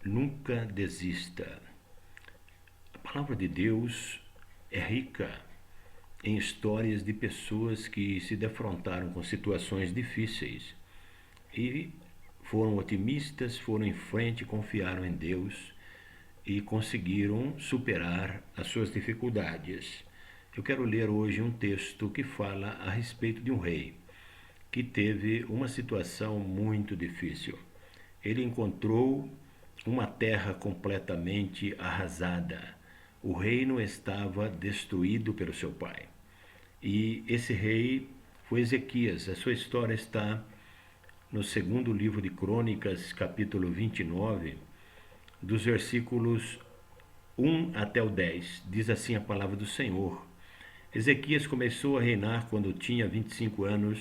Nunca desista. A palavra de Deus é rica em histórias de pessoas que se defrontaram com situações difíceis e foram otimistas, foram em frente, confiaram em Deus e conseguiram superar as suas dificuldades. Eu quero ler hoje um texto que fala a respeito de um rei que teve uma situação muito difícil. Ele encontrou uma terra completamente arrasada. O reino estava destruído pelo seu pai. E esse rei foi Ezequias. A sua história está no segundo livro de Crônicas, capítulo 29, dos versículos 1 até o 10. Diz assim a palavra do Senhor. Ezequias começou a reinar quando tinha 25 anos,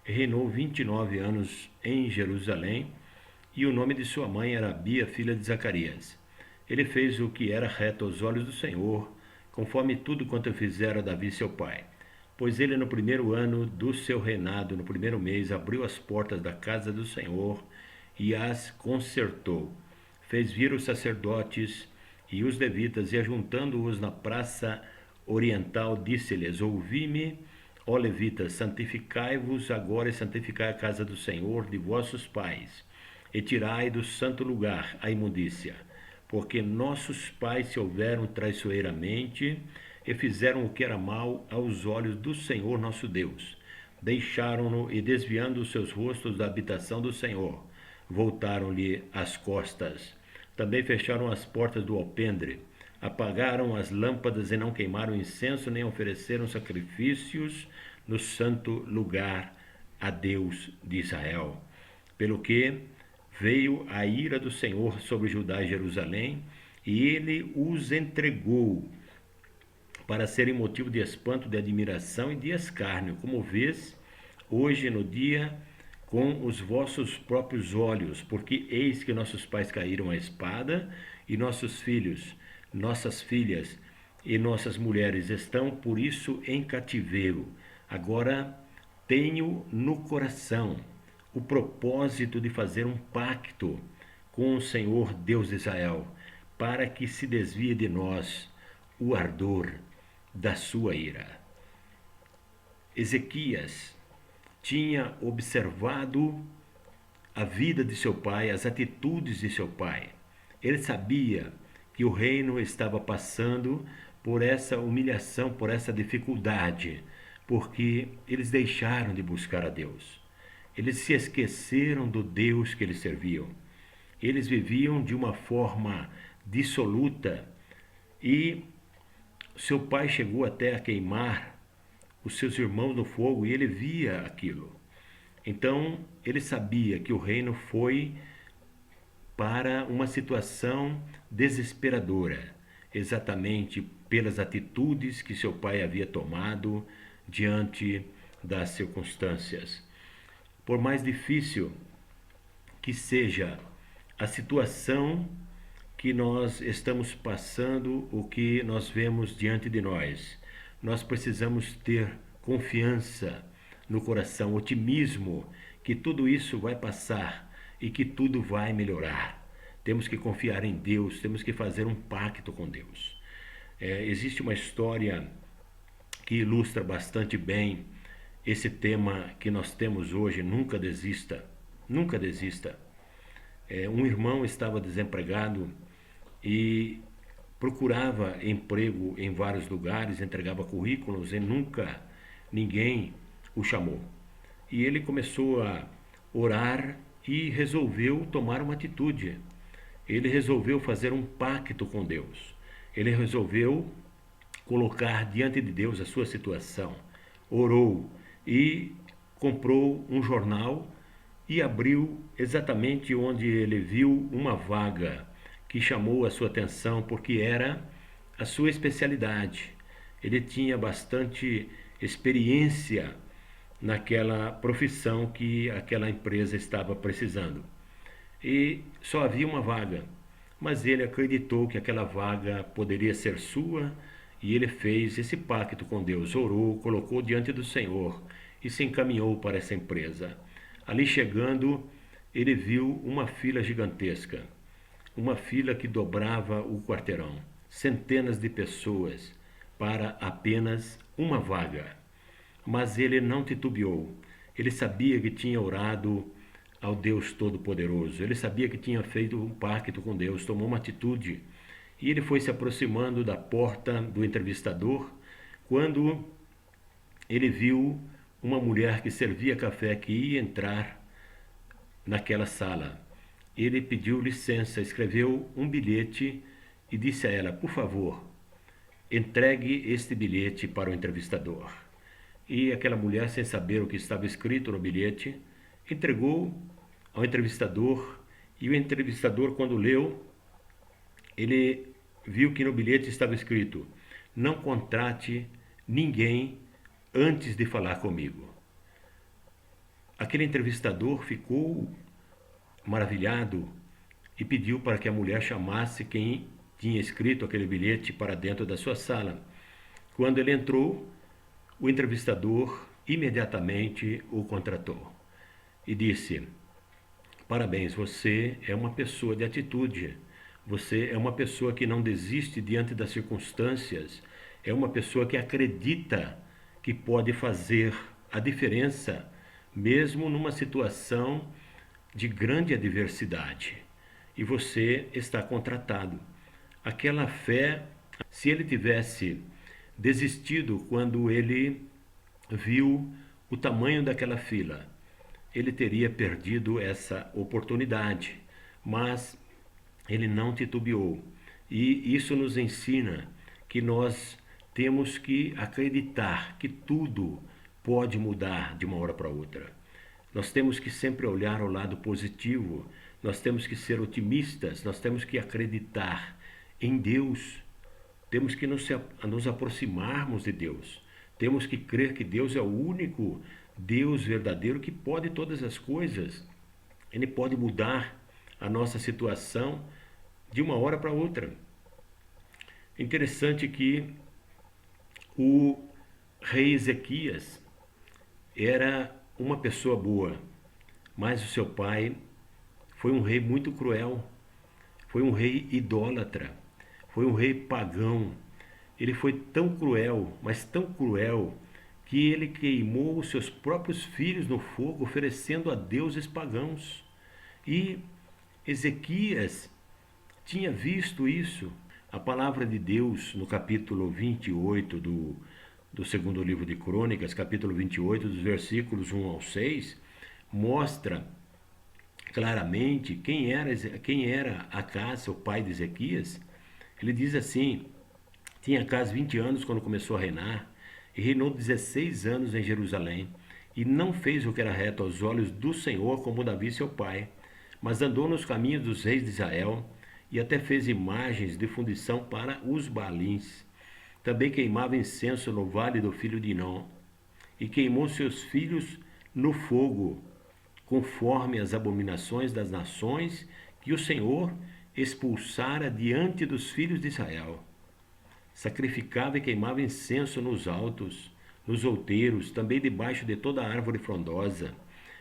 reinou 29 anos em Jerusalém, e o nome de sua mãe era Abia, filha de Zacarias. Ele fez o que era reto aos olhos do Senhor, conforme tudo quanto fizera Davi seu pai. Pois ele no primeiro ano do seu reinado, no primeiro mês, abriu as portas da casa do Senhor e as consertou. Fez vir os sacerdotes e os levitas, e ajuntando-os na praça oriental, disse-lhes: Ouvi-me, ó levitas, santificai-vos agora e santificai a casa do Senhor de vossos pais, e tirai do santo lugar a imundícia, porque nossos pais se houveram traiçoeiramente e fizeram o que era mal aos olhos do Senhor nosso Deus. Deixaram-no e, desviando os seus rostos da habitação do Senhor, voltaram-lhe as costas. Também fecharam as portas do alpendre, apagaram as lâmpadas e não queimaram incenso, nem ofereceram sacrifícios no santo lugar a Deus de Israel. Pelo que veio a ira do Senhor sobre Judá e Jerusalém, e ele os entregou para serem motivo de espanto, de admiração e de escárnio, como vês hoje no dia com os vossos próprios olhos, porque eis que nossos pais caíram à espada, e nossos filhos, nossas filhas e nossas mulheres estão por isso em cativeiro. Agora tenho no coração o propósito de fazer um pacto com o Senhor Deus de Israel, para que se desvie de nós o ardor da sua ira. Ezequias tinha observado a vida de seu pai, as atitudes de seu pai. Ele sabia que o reino estava passando por essa humilhação, por essa dificuldade, porque eles deixaram de buscar a Deus. Eles se esqueceram do Deus que eles serviam. Eles viviam de uma forma dissoluta e seu pai chegou até a queimar os seus irmãos no fogo e ele via aquilo. Então ele sabia que o reino foi para uma situação desesperadora, exatamente pelas atitudes que seu pai havia tomado diante das circunstâncias. Por mais difícil que seja a situação que nós estamos passando, o que nós vemos diante de nós, nós precisamos ter confiança no coração, otimismo que tudo isso vai passar e que tudo vai melhorar. Temos que confiar em Deus, temos que fazer um pacto com Deus. Existe uma história que ilustra bastante bem esse tema que nós temos hoje: nunca desista, nunca desista. Um irmão estava desempregado e procurava emprego em vários lugares, entregava currículos e nunca ninguém o chamou. E ele começou a orar e resolveu tomar uma atitude. Ele resolveu fazer um pacto com Deus. Ele resolveu colocar diante de Deus a sua situação. Orou e comprou um jornal e abriu exatamente onde ele viu uma vaga que chamou a sua atenção, porque era a sua especialidade. Ele tinha bastante experiência naquela profissão que aquela empresa estava precisando. E só havia uma vaga, mas ele acreditou que aquela vaga poderia ser sua, e ele fez esse pacto com Deus, orou, colocou diante do Senhor e se encaminhou para essa empresa. Ali chegando, ele viu uma fila gigantesca. uma fila que dobrava o quarteirão, centenas de pessoas para apenas uma vaga. Mas ele não titubeou. Ele sabia que tinha orado ao Deus Todo-Poderoso. Ele sabia que tinha feito um pacto com Deus, tomou uma atitude. E ele foi se aproximando da porta do entrevistador quando ele viu uma mulher que servia café que ia entrar naquela sala. Ele pediu licença, escreveu um bilhete e disse a ela: por favor, entregue este bilhete para o entrevistador. E aquela mulher, sem saber o que estava escrito no bilhete, entregou ao entrevistador. E o entrevistador, quando leu, ele viu que no bilhete estava escrito: não contrate ninguém antes de falar comigo. Aquele entrevistador ficou maravilhado e pediu para que a mulher chamasse quem tinha escrito aquele bilhete para dentro da sua sala. Quando ele entrou, o entrevistador imediatamente o contratou e disse: parabéns, você é uma pessoa de atitude, você é uma pessoa que não desiste diante das circunstâncias, é uma pessoa que acredita que pode fazer a diferença, mesmo numa situação de grande adversidade. E você está contratado. Aquela fé, se ele tivesse desistido quando ele viu o tamanho daquela fila, ele teria perdido essa oportunidade. Mas ele não titubeou. E isso nos ensina que nós temos que acreditar que tudo pode mudar de uma hora para outra. Nós temos que sempre olhar o lado positivo, nós temos que ser otimistas, nós temos que acreditar em Deus, temos que nos aproximarmos de Deus, temos que crer que Deus é o único Deus verdadeiro que pode todas as coisas. Ele pode mudar a nossa situação de uma hora para outra. Interessante que o rei Ezequias era uma pessoa boa, mas o seu pai foi um rei muito cruel, foi um rei idólatra, foi um rei pagão. Ele foi tão cruel, mas tão cruel, que ele queimou os seus próprios filhos no fogo, oferecendo a deuses pagãos. E Ezequias tinha visto isso. A palavra de Deus, no capítulo 28 do segundo livro de Crônicas, capítulo 28, dos versículos 1 ao 6, mostra claramente quem era Acás, o pai de Ezequias. Ele diz assim: tinha Acás 20 anos quando começou a reinar, e reinou 16 anos em Jerusalém, e não fez o que era reto aos olhos do Senhor como Davi seu pai, mas andou nos caminhos dos reis de Israel, e até fez imagens de fundição para os Baalins. Também queimava incenso no vale do filho de Inom, e queimou seus filhos no fogo, conforme as abominações das nações que o Senhor expulsara diante dos filhos de Israel. Sacrificava e queimava incenso nos altos, nos outeiros, também debaixo de toda árvore frondosa,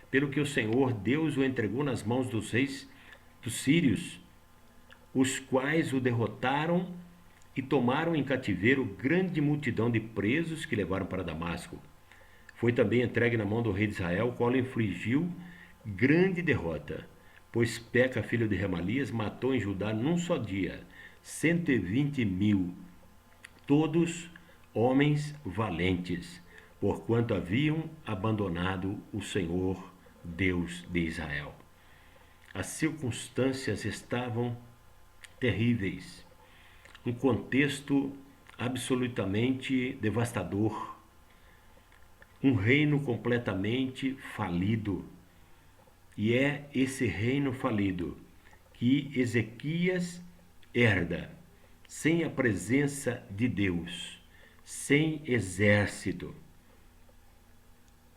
pelo que o Senhor Deus o entregou nas mãos dos reis dos sírios, os quais o derrotaram e tomaram em cativeiro grande multidão de presos que levaram para Damasco. Foi também entregue na mão do rei de Israel, o qual lhe infligiu grande derrota, pois Peca, filho de Remalias, matou em Judá num só dia 120.000, todos homens valentes, porquanto haviam abandonado o Senhor, Deus de Israel. As circunstâncias estavam terríveis, um contexto absolutamente devastador, um reino completamente falido. E é esse reino falido que Ezequias herda, sem a presença de Deus, sem exército.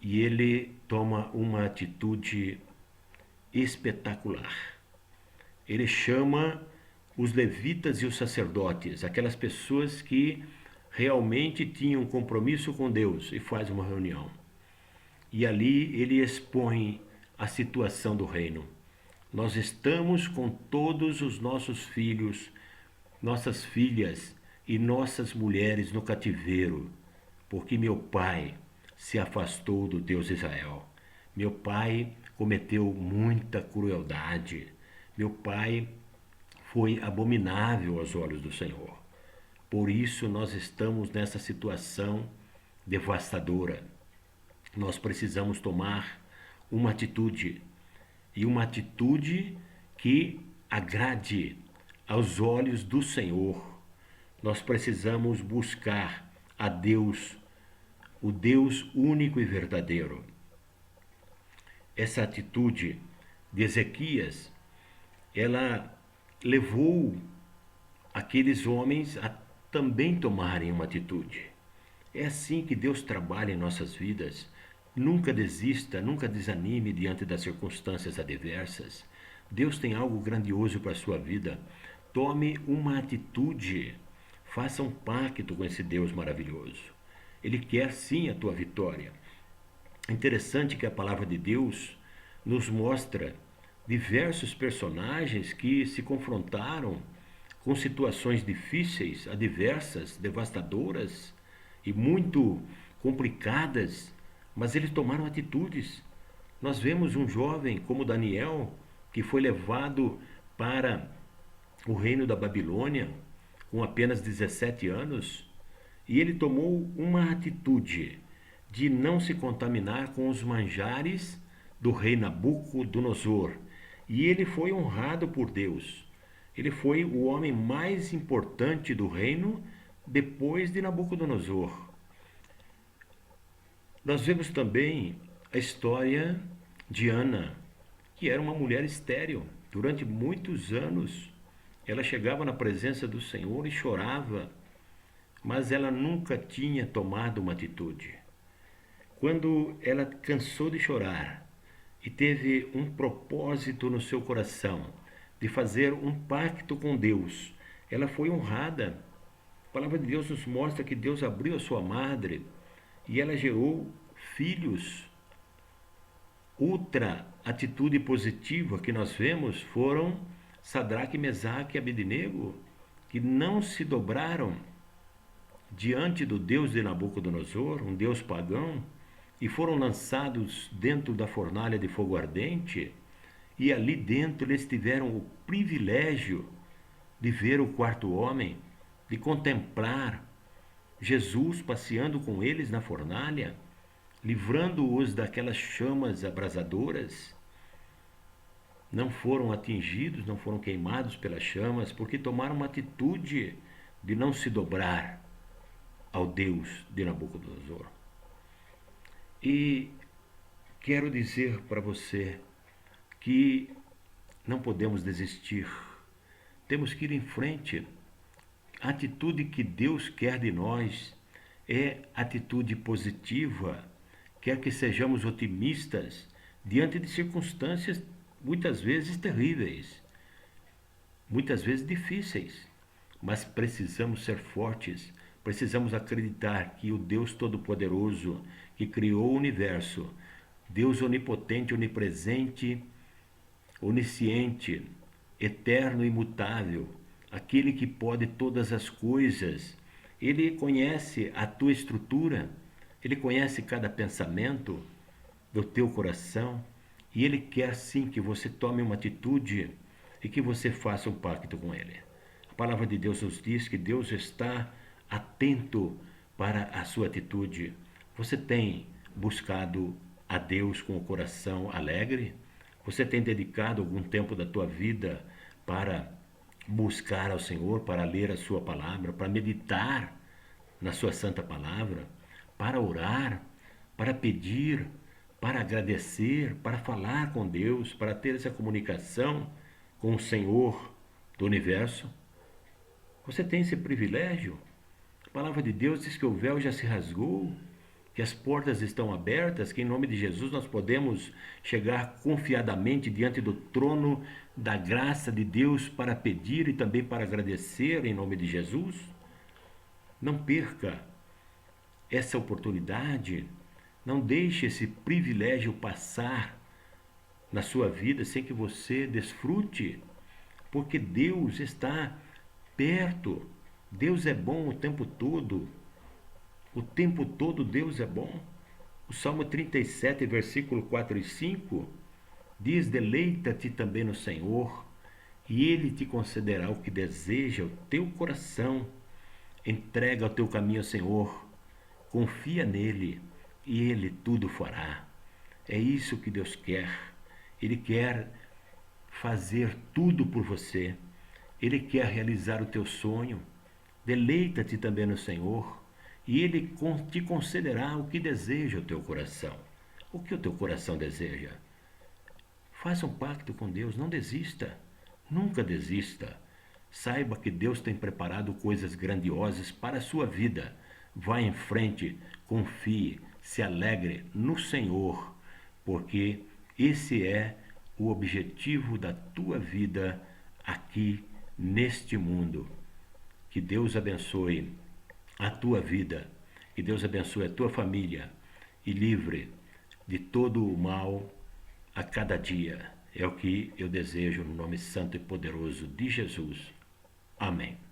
E ele toma uma atitude espetacular. Ele chama os levitas e os sacerdotes, aquelas pessoas que realmente tinham um compromisso com Deus, e faz uma reunião. E ali ele expõe a situação do reino. Nós estamos com todos os nossos filhos, nossas filhas e nossas mulheres no cativeiro, porque meu pai se afastou do Deus Israel. Meu pai cometeu muita crueldade. Meu pai foi abominável aos olhos do Senhor. Por isso nós estamos nessa situação devastadora. Nós precisamos tomar uma atitude, e uma atitude que agrade aos olhos do Senhor. Nós precisamos buscar a Deus, o Deus único e verdadeiro. Essa atitude de Ezequias, ela levou aqueles homens a também tomarem uma atitude. É assim que Deus trabalha em nossas vidas. Nunca desista, nunca desanime diante das circunstâncias adversas. Deus tem algo grandioso para a sua vida. Tome uma atitude. Faça um pacto com esse Deus maravilhoso. Ele quer sim a tua vitória. É interessante que a palavra de Deus nos mostra diversos personagens que se confrontaram com situações difíceis, adversas, devastadoras e muito complicadas, mas eles tomaram atitudes. Nós vemos um jovem como Daniel, que foi levado para o reino da Babilônia com apenas 17 anos, e ele tomou uma atitude de não se contaminar com os manjares do rei Nabucodonosor. E ele foi honrado por Deus. Ele foi o homem mais importante do reino depois de Nabucodonosor. Nós vemos também a história de Ana, que era uma mulher estéril. Durante muitos anos, ela chegava na presença do Senhor e chorava, mas ela nunca tinha tomado uma atitude. Quando ela cansou de chorar e teve um propósito no seu coração de fazer um pacto com Deus, ela foi honrada. A palavra de Deus nos mostra que Deus abriu a sua madre e ela gerou filhos. Outra atitude positiva que nós vemos foram Sadraque, Mesaque e Abednego, que não se dobraram diante do Deus de Nabucodonosor, um Deus pagão, e foram lançados dentro da fornalha de fogo ardente, e ali dentro eles tiveram o privilégio de ver o quarto homem, de contemplar Jesus passeando com eles na fornalha, livrando-os daquelas chamas abrasadoras. Não foram atingidos, não foram queimados pelas chamas, porque tomaram uma atitude de não se dobrar ao Deus de Nabucodonosor. E quero dizer para você que não podemos desistir. Temos que ir em frente. A atitude que Deus quer de nós é atitude positiva. Quer que sejamos otimistas diante de circunstâncias muitas vezes terríveis, muitas vezes difíceis. Mas precisamos ser fortes. Precisamos acreditar que o Deus Todo-Poderoso, que criou o universo, Deus onipotente, onipresente, onisciente, eterno e imutável, aquele que pode todas as coisas, ele conhece a tua estrutura, ele conhece cada pensamento do teu coração e ele quer sim que você tome uma atitude e que você faça um pacto com ele. A palavra de Deus nos diz que Deus está atento para a sua atitude. Você tem buscado a Deus com o coração alegre? Você tem dedicado algum tempo da tua vida para buscar ao Senhor, para ler a sua palavra, para meditar na sua santa palavra, para orar, para pedir, para agradecer, para falar com Deus, para ter essa comunicação com o Senhor do universo? Você tem esse privilégio? A palavra de Deus diz que o véu já se rasgou, que as portas estão abertas, que em nome de Jesus nós podemos chegar confiadamente diante do trono da graça de Deus para pedir e também para agradecer em nome de Jesus. Não perca essa oportunidade, não deixe esse privilégio passar na sua vida sem que você desfrute, porque Deus está perto. Deus é bom o tempo todo. O tempo todo Deus é bom. O Salmo 37, versículo 4 e 5 diz: deleita-te também no Senhor, e Ele te concederá o que deseja o teu coração. Entrega o teu caminho ao Senhor, confia nele, e Ele tudo fará. É isso que Deus quer. Ele quer fazer tudo por você. Ele quer realizar o teu sonho. Deleita-te também no Senhor, e Ele te concederá o que deseja o teu coração. O que o teu coração deseja? Faça um pacto com Deus, não desista. Nunca desista. Saiba que Deus tem preparado coisas grandiosas para a sua vida. Vá em frente, confie, se alegre no Senhor, porque esse é o objetivo da tua vida aqui neste mundo. Que Deus abençoe a tua vida, que Deus abençoe a tua família e livre de todo o mal a cada dia. É o que eu desejo no nome santo e poderoso de Jesus. Amém.